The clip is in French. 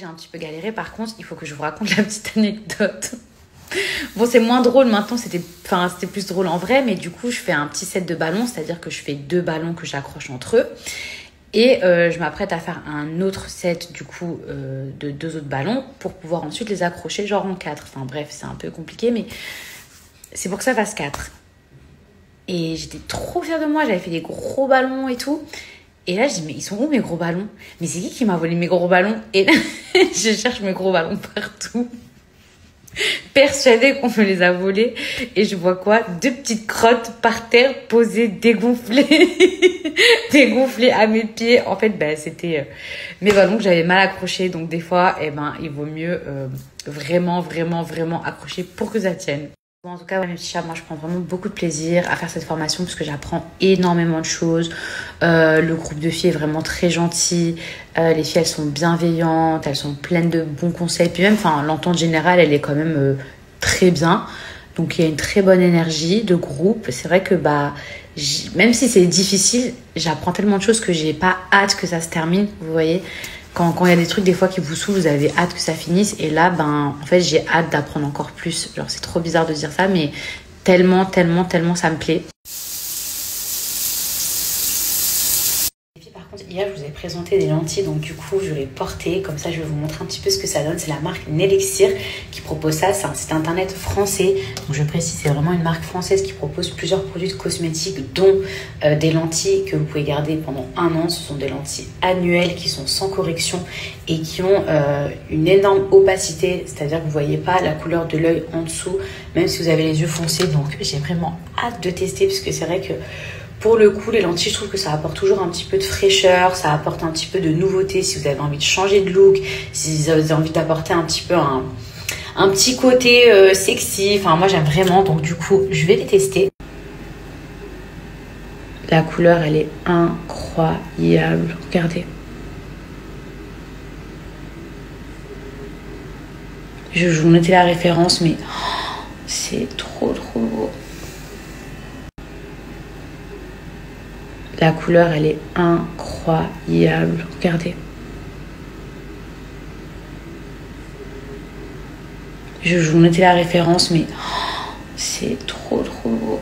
j'ai un petit peu galéré. Par contre, il faut que je vous raconte la petite anecdote. Bon, c'est moins drôle maintenant, c'était plus drôle en vrai, mais du coup, je fais un petit set de ballons, c'est-à-dire que je fais 2 ballons que j'accroche entre eux. Et je m'apprête à faire un autre set, du coup, de 2 autres ballons pour pouvoir ensuite les accrocher, genre en 4. Enfin bref, c'est un peu compliqué, mais c'est pour que ça fasse 4. Et j'étais trop fière de moi, j'avais fait des gros ballons et tout. Et là, je dis, mais ils sont où mes gros ballons? Mais c'est qui m'a volé mes gros ballons? Et là, je cherche mes gros ballons partout, persuadée qu'on me les a volés. Et je vois quoi? 2 petites crottes par terre, posées, dégonflées. Dégonflées à mes pieds. En fait, c'était mes ballons que j'avais mal accrochés. Donc des fois, il vaut mieux vraiment accrocher pour que ça tienne. Bon, en tout cas, mes petits chats, moi je prends vraiment beaucoup de plaisir à faire cette formation parce que j'apprends énormément de choses. Le groupe de filles est vraiment très gentil. Les filles, elles sont bienveillantes, elles sont pleines de bons conseils. Puis même, l'entente générale, elle est quand même très bien. Donc il y a une très bonne énergie de groupe. C'est vrai que même si c'est difficile, j'apprends tellement de choses que j'ai pas hâte que ça se termine, vous voyez. Quand il y a des trucs des fois qui vous saoulent, vous avez hâte que ça finisse. Et là, en fait, j'ai hâte d'apprendre encore plus. Genre, c'est trop bizarre de dire ça, mais tellement ça me plaît. Par contre, hier, je vous ai présenté des lentilles, donc du coup, je vais porter. Comme ça, je vais vous montrer un petit peu ce que ça donne. C'est la marque Nelexir qui propose ça. C'est un site internet français. Donc, je précise, c'est vraiment une marque française qui propose plusieurs produits de cosmétiques, dont des lentilles que vous pouvez garder pendant 1 an. Ce sont des lentilles annuelles qui sont sans correction et qui ont une énorme opacité. C'est-à-dire que vous ne voyez pas la couleur de l'œil en dessous, même si vous avez les yeux foncés. Donc, j'ai vraiment hâte de tester parce que c'est vrai que pour le coup, les lentilles, je trouve que ça apporte toujours un petit peu de fraîcheur, ça apporte un petit peu de nouveauté si vous avez envie de changer de look, si vous avez envie d'apporter un petit peu un petit côté sexy. Enfin, moi, j'aime vraiment. Donc, du coup, je vais les tester. La couleur, elle est incroyable. Regardez. Je vais vous noter la référence, mais c'est trop beau. La couleur, elle est incroyable. Regardez. Je vais vous noter la référence, mais c'est trop beau.